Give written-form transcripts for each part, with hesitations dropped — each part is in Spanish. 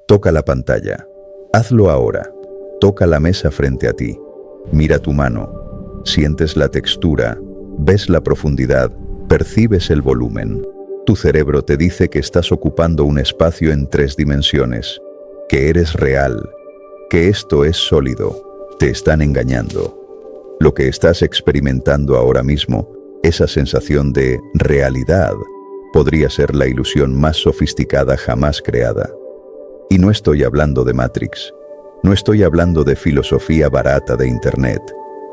Toca la pantalla. Hazlo ahora. Toca la mesa frente a ti. Mira tu mano. Sientes la textura, ves la profundidad, percibes el volumen. Tu cerebro te dice que estás ocupando un espacio en 3 dimensiones, que eres real, que esto es sólido. Te están engañando. Lo que estás experimentando ahora mismo, esa sensación de realidad, podría ser la ilusión más sofisticada jamás creada. Y no estoy hablando de Matrix. No estoy hablando de filosofía barata de Internet.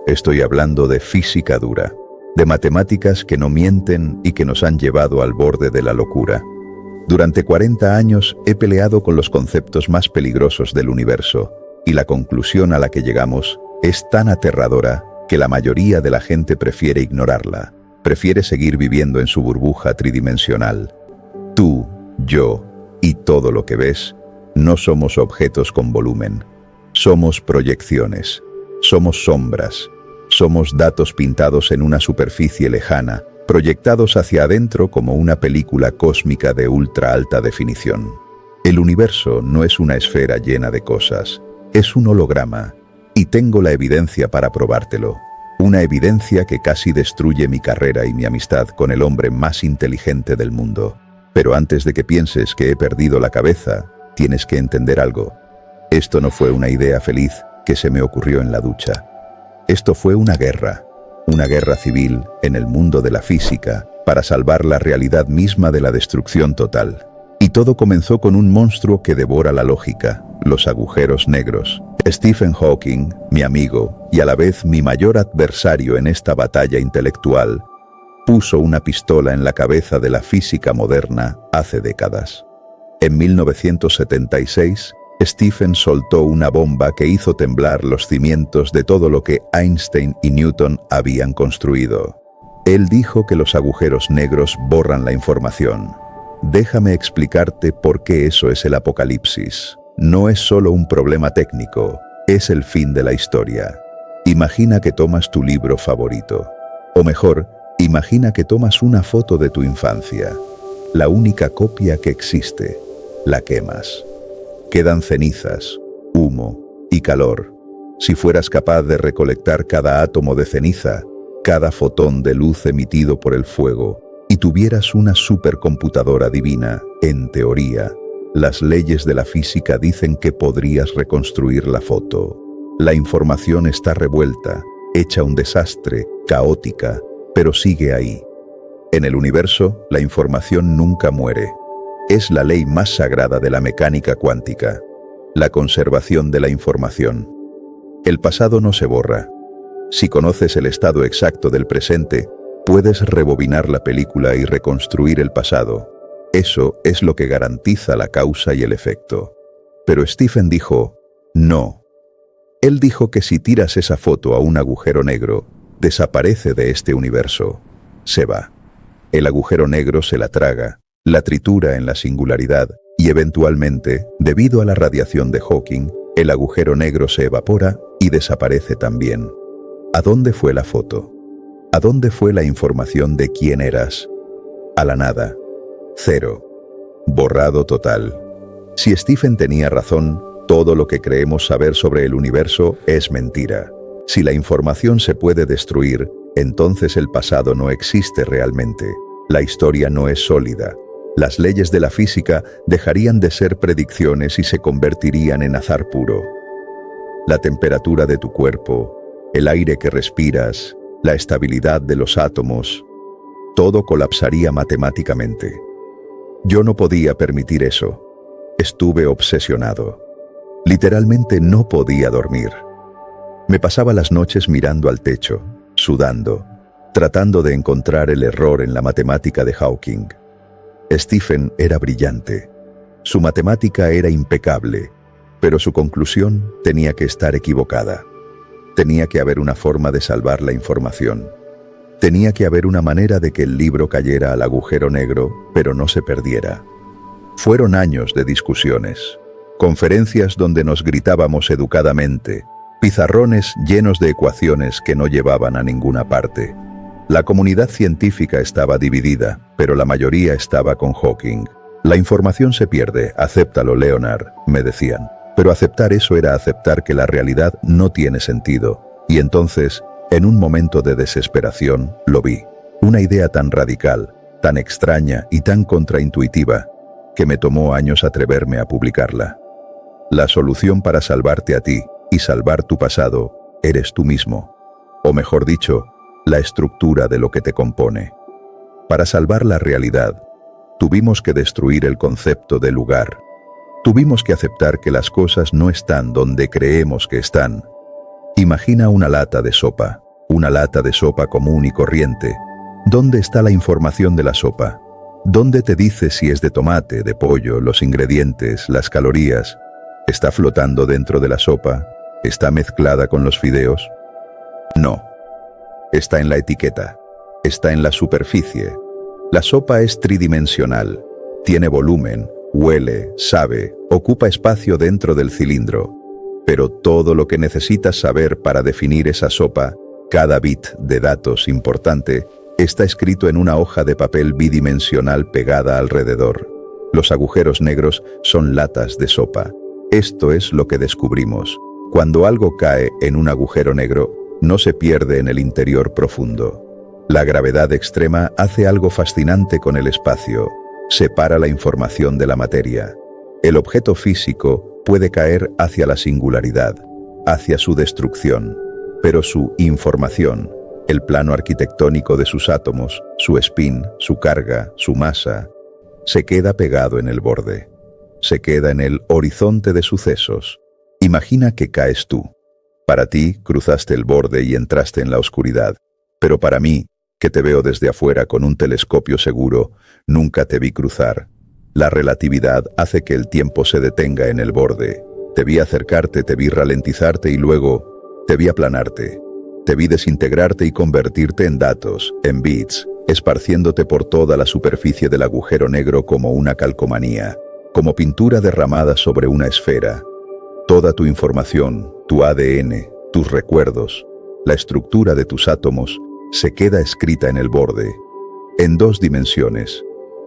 Estoy hablando de física dura, de matemáticas que no mienten y que nos han llevado al borde de la locura. Durante 40 años he peleado con los conceptos más peligrosos del universo, y la conclusión a la que llegamos es tan aterradora que la mayoría de la gente prefiere ignorarla, prefiere seguir viviendo en su burbuja tridimensional. Tú, yo y todo lo que ves no somos objetos con volumen. Somos proyecciones, somos sombras, somos datos pintados en una superficie lejana, proyectados hacia adentro como una película cósmica de ultra alta definición. El universo no es una esfera llena de cosas, es un holograma, y tengo la evidencia para probártelo. Una evidencia que casi destruye mi carrera y mi amistad con el hombre más inteligente del mundo. Pero antes de que pienses que he perdido la cabeza, tienes que entender algo. Esto no fue una idea feliz que se me ocurrió en la ducha. Esto fue una guerra civil en el mundo de la física para salvar la realidad misma de la destrucción total. Y todo comenzó con un monstruo que devora la lógica, los agujeros negros. Stephen Hawking, mi amigo y a la vez mi mayor adversario en esta batalla intelectual, puso una pistola en la cabeza de la física moderna hace décadas. En 1976, Stephen soltó una bomba que hizo temblar los cimientos de todo lo que Einstein y Newton habían construido. Él dijo que los agujeros negros borran la información. Déjame explicarte por qué eso es el apocalipsis. No es solo un problema técnico, es el fin de la historia. Imagina que tomas tu libro favorito. O mejor, imagina que tomas una foto de tu infancia. La única copia que existe. La quemas. Quedan cenizas, humo y calor. Si fueras capaz de recolectar cada átomo de ceniza, cada fotón de luz emitido por el fuego, y tuvieras una supercomputadora divina, en teoría, las leyes de la física dicen que podrías reconstruir la foto. La información está revuelta, hecha un desastre, caótica, pero sigue ahí. En el universo, la información nunca muere. Es la ley más sagrada de la mecánica cuántica, la conservación de la información. El pasado no se borra. Si conoces el estado exacto del presente, puedes rebobinar la película y reconstruir el pasado. Eso es lo que garantiza la causa y el efecto. Pero Stephen dijo, no. Él dijo que si tiras esa foto a un agujero negro, desaparece de este universo. Se va. El agujero negro se la traga, la tritura en la singularidad y eventualmente, debido a la radiación de Hawking, el agujero negro se evapora y desaparece también. ¿A dónde fue la foto? ¿A dónde fue la información de quién eras? A la nada. Cero. Borrado total. Si Stephen tenía razón, todo lo que creemos saber sobre el universo es mentira. Si la información se puede destruir, entonces el pasado no existe realmente. La historia no es sólida. Las leyes de la física dejarían de ser predicciones y se convertirían en azar puro. La temperatura de tu cuerpo, el aire que respiras, la estabilidad de los átomos, todo colapsaría matemáticamente. Yo no podía permitir eso. Estuve obsesionado. Literalmente no podía dormir. Me pasaba las noches mirando al techo, sudando, tratando de encontrar el error en la matemática de Hawking. Stephen era brillante. Su matemática era impecable, pero su conclusión tenía que estar equivocada. Tenía que haber una forma de salvar la información. Tenía que haber una manera de que el libro cayera al agujero negro, pero no se perdiera. Fueron años de discusiones, conferencias donde nos gritábamos educadamente, pizarrones llenos de ecuaciones que no llevaban a ninguna parte. La comunidad científica estaba dividida, pero la mayoría estaba con Hawking. La información se pierde, acéptalo, Leonard, me decían. Pero aceptar eso era aceptar que la realidad no tiene sentido. Y entonces, en un momento de desesperación, lo vi. Una idea tan radical, tan extraña y tan contraintuitiva, que me tomó años atreverme a publicarla. La solución para salvarte a ti y salvar tu pasado eres tú mismo. O mejor dicho, la estructura de lo que te compone. Para salvar la realidad, tuvimos que destruir el concepto de lugar. Tuvimos que aceptar que las cosas no están donde creemos que están. Imagina una lata de sopa común y corriente. ¿Dónde está la información de la sopa? ¿Dónde te dice si es de tomate, de pollo, los ingredientes, las calorías? ¿Está flotando dentro de la sopa? ¿Está mezclada con los fideos? No. Está en la etiqueta. Está en la superficie. La sopa es tridimensional. Tiene volumen, huele, sabe, ocupa espacio dentro del cilindro. Pero todo lo que necesitas saber para definir esa sopa, cada bit de datos importante, está escrito en una hoja de papel bidimensional pegada alrededor. Los agujeros negros son latas de sopa. Esto es lo que descubrimos. Cuando algo cae en un agujero negro, no se pierde en el interior profundo. La gravedad extrema hace algo fascinante con el espacio. Separa la información de la materia. El objeto físico puede caer hacia la singularidad, hacia su destrucción, pero su información, el plano arquitectónico de sus átomos, su spin, su carga, su masa, se queda pegado en el borde. Se queda en el horizonte de sucesos. Imagina que caes tú. Para ti, cruzaste el borde y entraste en la oscuridad. Pero para mí, que te veo desde afuera con un telescopio seguro, nunca te vi cruzar. La relatividad hace que el tiempo se detenga en el borde. Te vi acercarte, te vi ralentizarte y luego te vi aplanarte. Te vi desintegrarte y convertirte en datos, en bits, esparciéndote por toda la superficie del agujero negro como una calcomanía, como pintura derramada sobre una esfera. Toda tu información, tu ADN, tus recuerdos, la estructura de tus átomos, se queda escrita en el borde, en 2 dimensiones.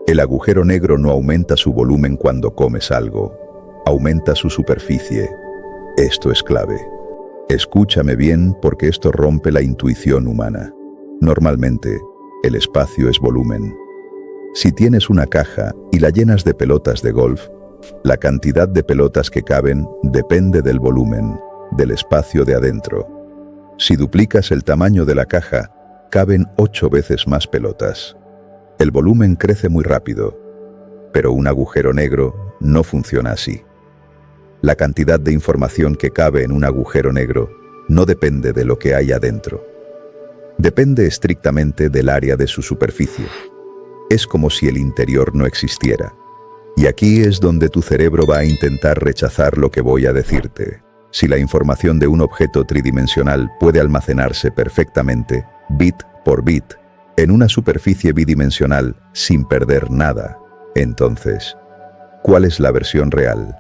El agujero negro no aumenta su volumen cuando comes algo, aumenta su superficie. Esto es clave. Escúchame bien porque esto rompe la intuición humana. Normalmente, el espacio es volumen. Si tienes una caja y la llenas de pelotas de golf, la cantidad de pelotas que caben depende del volumen, del espacio de adentro. Si duplicas el tamaño de la caja, caben 8 veces más pelotas. El volumen crece muy rápido, pero un agujero negro no funciona así. La cantidad de información que cabe en un agujero negro no depende de lo que hay adentro. Depende estrictamente del área de su superficie. Es como si el interior no existiera. Y aquí es donde tu cerebro va a intentar rechazar lo que voy a decirte. Si la información de un objeto tridimensional puede almacenarse perfectamente, bit por bit, en una superficie bidimensional sin perder nada, entonces, ¿cuál es la versión real?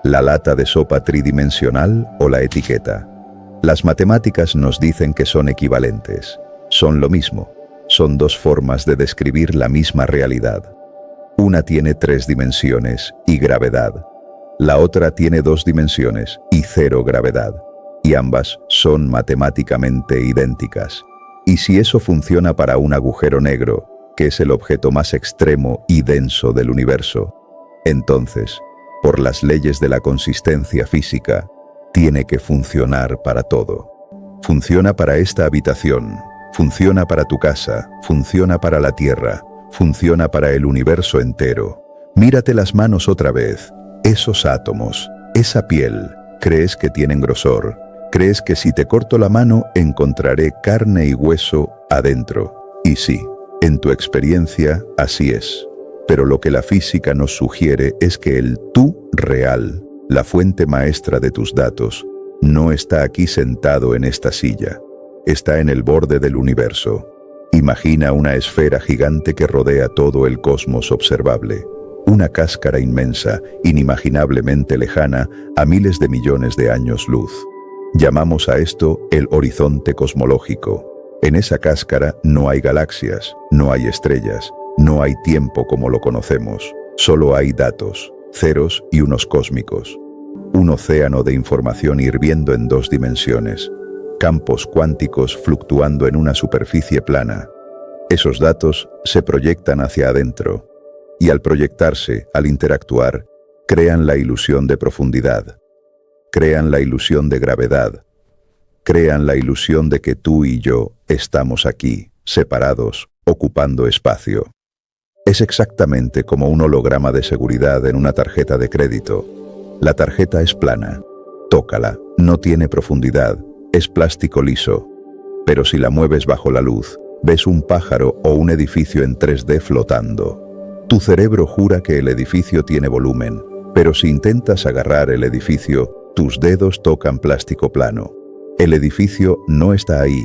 ¿La lata de sopa tridimensional o la etiqueta? Las matemáticas nos dicen que son equivalentes. Son lo mismo. Son 2 formas de describir la misma realidad. Una tiene 3 dimensiones y gravedad. La otra tiene 2 dimensiones y 0 gravedad. Y ambas son matemáticamente idénticas. Y si eso funciona para un agujero negro, que es el objeto más extremo y denso del universo, entonces, por las leyes de la consistencia física, tiene que funcionar para todo. Funciona para esta habitación, funciona para tu casa, funciona para la Tierra, funciona para el universo entero. Mírate las manos otra vez, esos átomos, esa piel, ¿crees que tienen grosor? ¿Crees que si te corto la mano encontraré carne y hueso adentro? Y sí, en tu experiencia así es. Pero lo que la física nos sugiere es que el tú real, la fuente maestra de tus datos, no está aquí sentado en esta silla. Está en el borde del universo. Imagina una esfera gigante que rodea todo el cosmos observable. Una cáscara inmensa, inimaginablemente lejana, a miles de millones de años luz. Llamamos a esto el horizonte cosmológico. En esa cáscara no hay galaxias, no hay estrellas, no hay tiempo como lo conocemos. Solo hay datos, ceros y unos cósmicos. Un océano de información hirviendo en 2 dimensiones. Campos cuánticos fluctuando en una superficie plana. Esos datos se proyectan hacia adentro. Y al proyectarse, al interactuar, crean la ilusión de profundidad. Crean la ilusión de gravedad. Crean la ilusión de que tú y yo estamos aquí, separados, ocupando espacio. Es exactamente como un holograma de seguridad en una tarjeta de crédito. La tarjeta es plana. Tócala, no tiene profundidad, es plástico liso. Pero si la mueves bajo la luz, ves un pájaro o un edificio en 3D flotando. Tu cerebro jura que el edificio tiene volumen, pero si intentas agarrar el edificio, tus dedos tocan plástico plano. El edificio no está ahí.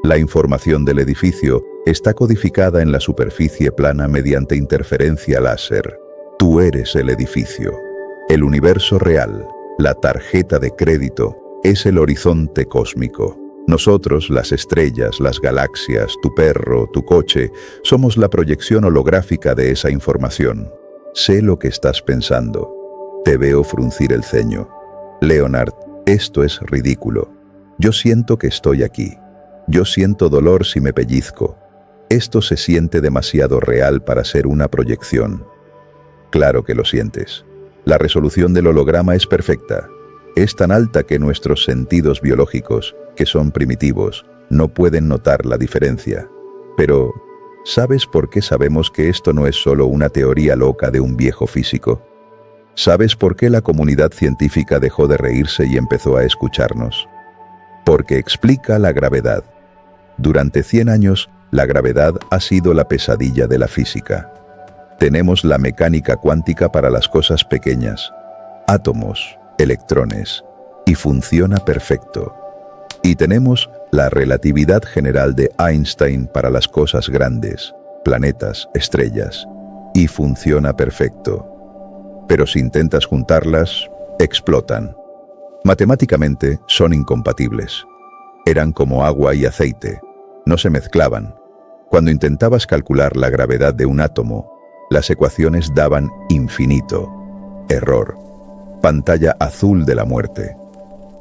La información del edificio está codificada en la superficie plana mediante interferencia láser. Tú eres el edificio. El universo real, la tarjeta de crédito, es el horizonte cósmico. Nosotros, las estrellas, las galaxias, tu perro, tu coche, somos la proyección holográfica de esa información. Sé lo que estás pensando. Te veo fruncir el ceño. Leonard, esto es ridículo. Yo siento que estoy aquí. Yo siento dolor si me pellizco. Esto se siente demasiado real para ser una proyección. Claro que lo sientes. La resolución del holograma es perfecta. Es tan alta que nuestros sentidos biológicos, que son primitivos, no pueden notar la diferencia. Pero, ¿sabes por qué sabemos que esto no es solo una teoría loca de un viejo físico? ¿Sabes por qué la comunidad científica dejó de reírse y empezó a escucharnos? Porque explica la gravedad. Durante 100 años, la gravedad ha sido la pesadilla de la física. Tenemos la mecánica cuántica para las cosas pequeñas, átomos, electrones, y funciona perfecto. Y tenemos la relatividad general de Einstein para las cosas grandes, planetas, estrellas, y funciona perfecto. Pero si intentas juntarlas, explotan. Matemáticamente son incompatibles. Eran como agua y aceite, no se mezclaban. Cuando intentabas calcular la gravedad de un átomo, las ecuaciones daban infinito. Error. Pantalla azul de la muerte.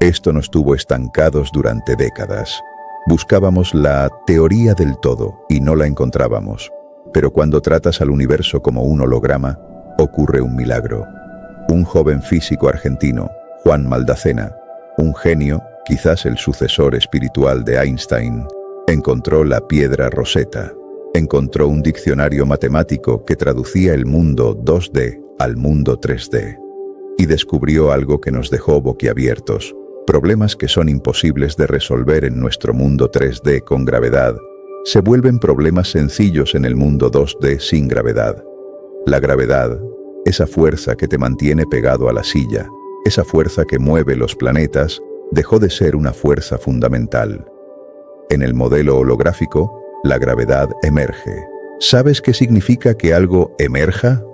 Esto nos tuvo estancados durante décadas. Buscábamos la teoría del todo y no la encontrábamos. Pero cuando tratas al universo como un holograma, ocurre un milagro. Un joven físico argentino, Juan Maldacena, un genio, quizás el sucesor espiritual de Einstein, encontró la piedra Rosetta. Encontró un diccionario matemático que traducía el mundo 2D al mundo 3D. Y descubrió algo que nos dejó boquiabiertos. Problemas que son imposibles de resolver en nuestro mundo 3D con gravedad, se vuelven problemas sencillos en el mundo 2D sin gravedad. La gravedad, esa fuerza que te mantiene pegado a la silla, esa fuerza que mueve los planetas, dejó de ser una fuerza fundamental. En el modelo holográfico, la gravedad emerge. ¿Sabes qué significa que algo emerja?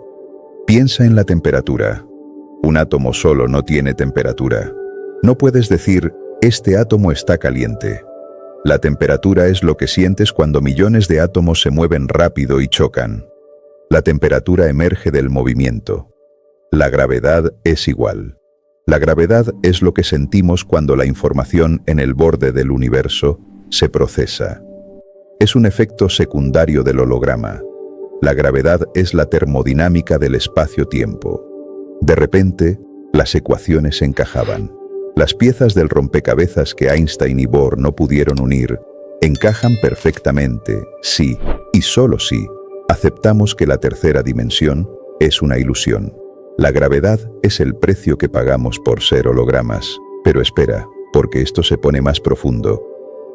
Piensa en la temperatura. Un átomo solo no tiene temperatura. No puedes decir, este átomo está caliente. La temperatura es lo que sientes cuando millones de átomos se mueven rápido y chocan. La temperatura emerge del movimiento. La gravedad es igual. La gravedad es lo que sentimos cuando la información en el borde del universo se procesa. Es un efecto secundario del holograma. La gravedad es la termodinámica del espacio-tiempo. De repente, las ecuaciones encajaban. Las piezas del rompecabezas que Einstein y Bohr no pudieron unir encajan perfectamente, sí, y solo si aceptamos que la tercera dimensión es una ilusión. La gravedad es el precio que pagamos por ser hologramas. Pero espera, porque esto se pone más profundo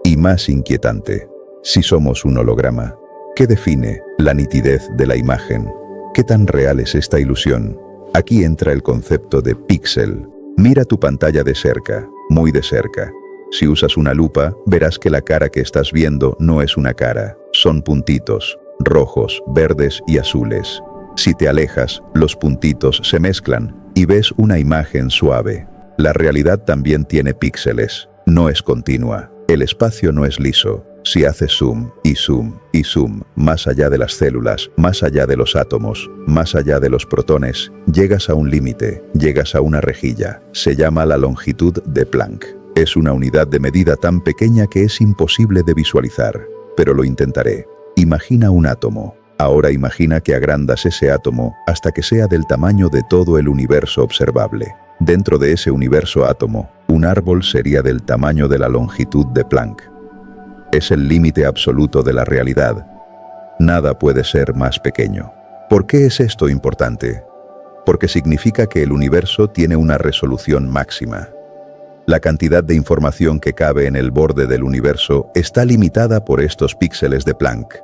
y más inquietante. Si somos un holograma, ¿qué define la nitidez de la imagen? ¿Qué tan real es esta ilusión? Aquí entra el concepto de píxel. Mira tu pantalla de cerca, muy de cerca. Si usas una lupa, verás que la cara que estás viendo no es una cara, son puntitos, rojos, verdes y azules. Si te alejas, los puntitos se mezclan y ves una imagen suave. La realidad también tiene píxeles, no es continua. El espacio no es liso, Si haces zoom y zoom y zoom, más allá de las células, más allá de los átomos, más allá de los protones, llegas a un límite, llegas a una rejilla. Se llama la longitud de Planck. Es una unidad de medida tan pequeña que es imposible de visualizar, pero lo intentaré. Imagina un átomo. Ahora imagina que agrandas ese átomo hasta que sea del tamaño de todo el universo observable. Dentro de ese universo átomo, un árbol sería del tamaño de la longitud de Planck. Es el límite absoluto de la realidad. Nada puede ser más pequeño. ¿Por qué es esto importante? Porque significa que el universo tiene una resolución máxima. La cantidad de información que cabe en el borde del universo está limitada por estos píxeles de Planck.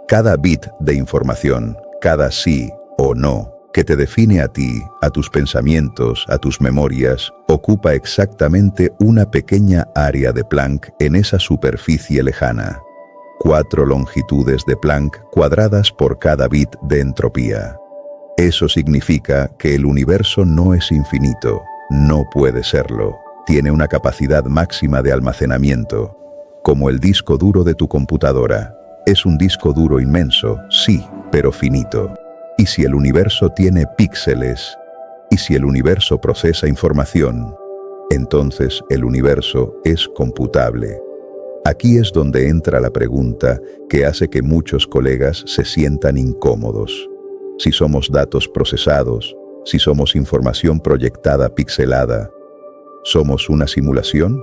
Cada bit de información, cada sí o no, que te define a ti, a tus pensamientos, a tus memorias, ocupa exactamente una pequeña área de Planck en esa superficie lejana. 4 longitudes de Planck cuadradas por cada bit de entropía. Eso significa que el universo no es infinito, no puede serlo. Tiene una capacidad máxima de almacenamiento, como el disco duro de tu computadora. Es un disco duro inmenso, sí, pero finito. Y si el universo tiene píxeles, y si el universo procesa información, entonces el universo es computable. Aquí es donde entra la pregunta que hace que muchos colegas se sientan incómodos. Si somos datos procesados, si somos información proyectada pixelada, ¿somos una simulación?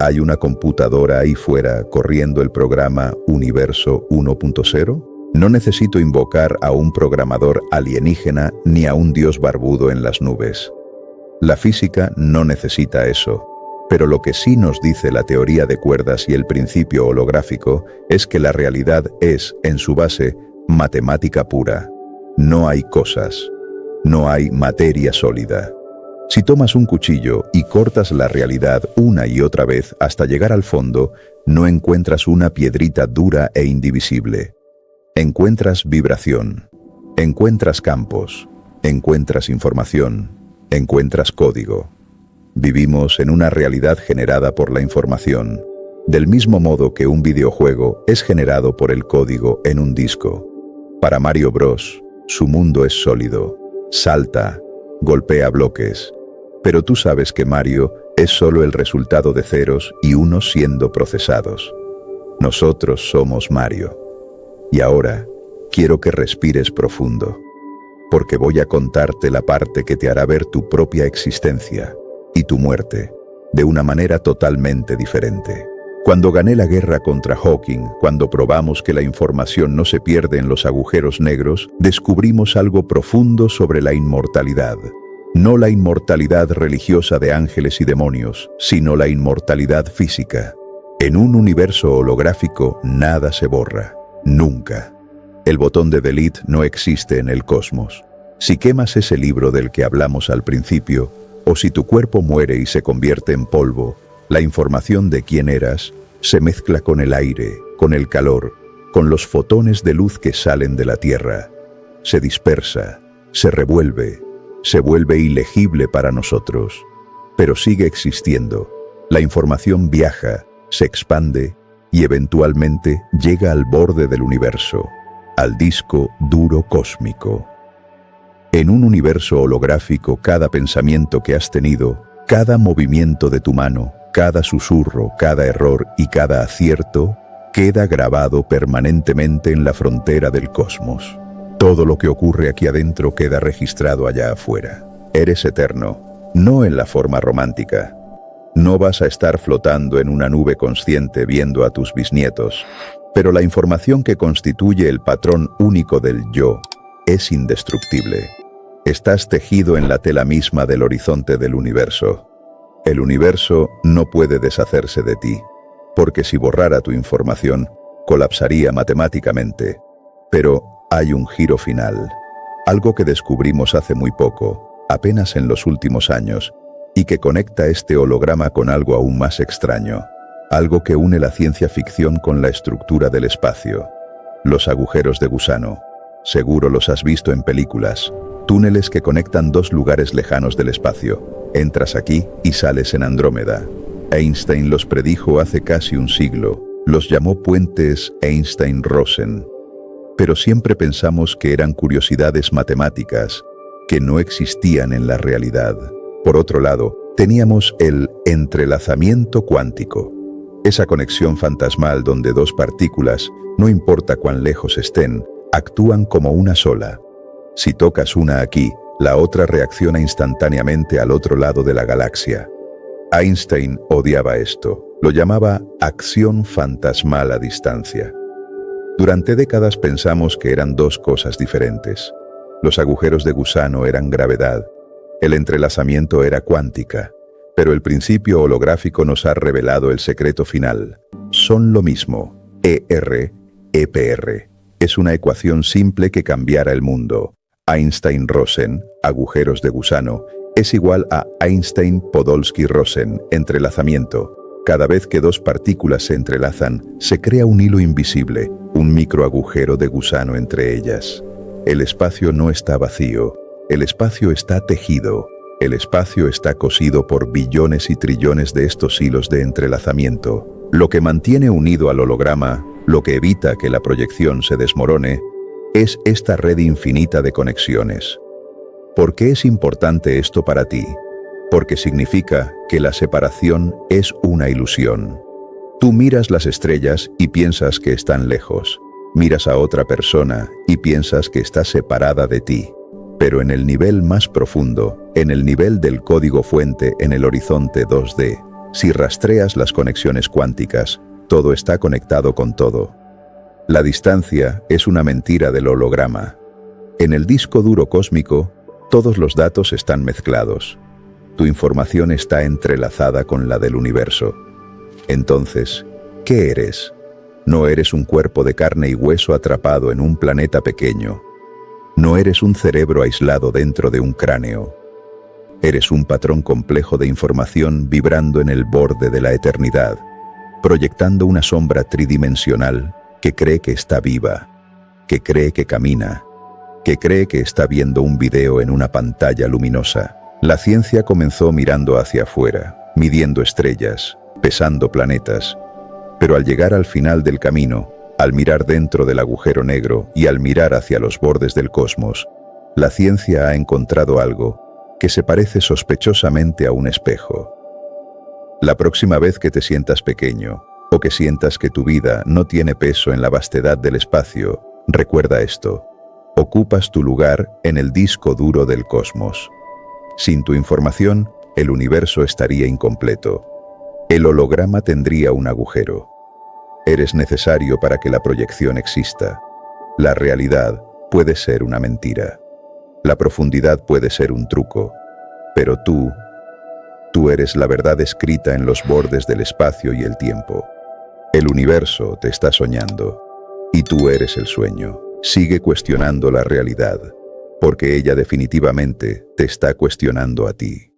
¿Hay una computadora ahí fuera corriendo el programa Universo 1.0? No necesito invocar a un programador alienígena ni a un dios barbudo en las nubes. La física no necesita eso, pero lo que sí nos dice la teoría de cuerdas y el principio holográfico es que la realidad es, en su base, matemática pura. No hay cosas, no hay materia sólida. Si tomas un cuchillo y cortas la realidad una y otra vez hasta llegar al fondo, no encuentras una piedrita dura e indivisible. Encuentras vibración, encuentras campos, encuentras información, encuentras código. Vivimos en una realidad generada por la información, del mismo modo que un videojuego es generado por el código en un disco. Para Mario Bros, su mundo es sólido, salta, golpea bloques, pero tú sabes que Mario es solo el resultado de ceros y unos siendo procesados. Nosotros somos Mario. Y ahora, quiero que respires profundo, porque voy a contarte la parte que te hará ver tu propia existencia y tu muerte de una manera totalmente diferente. Cuando gané la guerra contra Hawking, cuando probamos que la información no se pierde en los agujeros negros, descubrimos algo profundo sobre la inmortalidad. No la inmortalidad religiosa de ángeles y demonios, sino la inmortalidad física. En un universo holográfico, nada se borra. Nunca. El botón de delete no existe en el cosmos. Si quemas ese libro del que hablamos al principio, o si tu cuerpo muere y se convierte en polvo, la información de quién eras se mezcla con el aire, con el calor, con los fotones de luz que salen de la Tierra. Se dispersa, se revuelve, se vuelve ilegible para nosotros, pero sigue existiendo. La información viaja, se expande y eventualmente llega al borde del universo, al disco duro cósmico. En un universo holográfico, cada pensamiento que has tenido, cada movimiento de tu mano, cada susurro, cada error y cada acierto, queda grabado permanentemente en la frontera del cosmos. Todo lo que ocurre aquí adentro queda registrado allá afuera. Eres eterno, no en la forma romántica. No vas a estar flotando en una nube consciente viendo a tus bisnietos, pero la información que constituye el patrón único del yo es indestructible. Estás tejido en la tela misma del horizonte del universo. El universo no puede deshacerse de ti, porque si borrara tu información, colapsaría matemáticamente. Pero hay un giro final, algo que descubrimos hace muy poco, apenas en los últimos años, y que conecta este holograma con algo aún más extraño, algo que une la ciencia ficción con la estructura del espacio. Los agujeros de gusano. Seguro los has visto en películas. Túneles que conectan dos lugares lejanos del espacio. Entras aquí y sales en Andrómeda. Einstein los predijo hace casi un siglo. Los llamó puentes Einstein-Rosen, pero siempre pensamos que eran curiosidades matemáticas que no existían en la realidad. Por otro lado, teníamos el entrelazamiento cuántico, esa conexión fantasmal donde dos partículas, no importa cuán lejos estén, actúan como una sola. Si tocas una aquí, la otra reacciona instantáneamente al otro lado de la galaxia. Einstein odiaba esto, lo llamaba acción fantasmal a distancia. Durante décadas pensamos que eran dos cosas diferentes. Los agujeros de gusano eran gravedad, el entrelazamiento era cuántica, pero el principio holográfico nos ha revelado el secreto final. Son lo mismo, ER-EPR. Es una ecuación simple que cambiará el mundo. Einstein-Rosen, agujeros de gusano, es igual a Einstein-Podolsky-Rosen, entrelazamiento. Cada vez que dos partículas se entrelazan, se crea un hilo invisible, un microagujero de gusano entre ellas. El espacio no está vacío, el espacio está tejido. El espacio está cosido por billones y trillones de estos hilos de entrelazamiento. Lo que mantiene unido al holograma, lo que evita que la proyección se desmorone, es esta red infinita de conexiones. ¿Por qué es importante esto para ti? Porque significa que la separación es una ilusión. Tú miras las estrellas y piensas que están lejos. Miras a otra persona y piensas que está separada de ti. Pero en el nivel más profundo, en el nivel del código fuente en el horizonte 2D, si rastreas las conexiones cuánticas, todo está conectado con todo. La distancia es una mentira del holograma. En el disco duro cósmico, todos los datos están mezclados. Tu información está entrelazada con la del universo. Entonces, ¿qué eres? No eres un cuerpo de carne y hueso atrapado en un planeta pequeño. No eres un cerebro aislado dentro de un cráneo. Eres un patrón complejo de información vibrando en el borde de la eternidad, proyectando una sombra tridimensional que cree que está viva, que cree que camina, que cree que está viendo un video en una pantalla luminosa. La ciencia comenzó mirando hacia afuera, midiendo estrellas, pesando planetas, pero al llegar al final del camino, al mirar dentro del agujero negro y al mirar hacia los bordes del cosmos, la ciencia ha encontrado algo que se parece sospechosamente a un espejo. La próxima vez que te sientas pequeño o que sientas que tu vida no tiene peso en la vastedad del espacio, recuerda esto: ocupas tu lugar en el disco duro del cosmos. Sin tu información, el universo estaría incompleto. El holograma tendría un agujero. Eres necesario para que la proyección exista. La realidad puede ser una mentira. La profundidad puede ser un truco. Pero tú eres la verdad escrita en los bordes del espacio y el tiempo. El universo te está soñando. Y tú eres el sueño. Sigue cuestionando la realidad, porque ella definitivamente te está cuestionando a ti.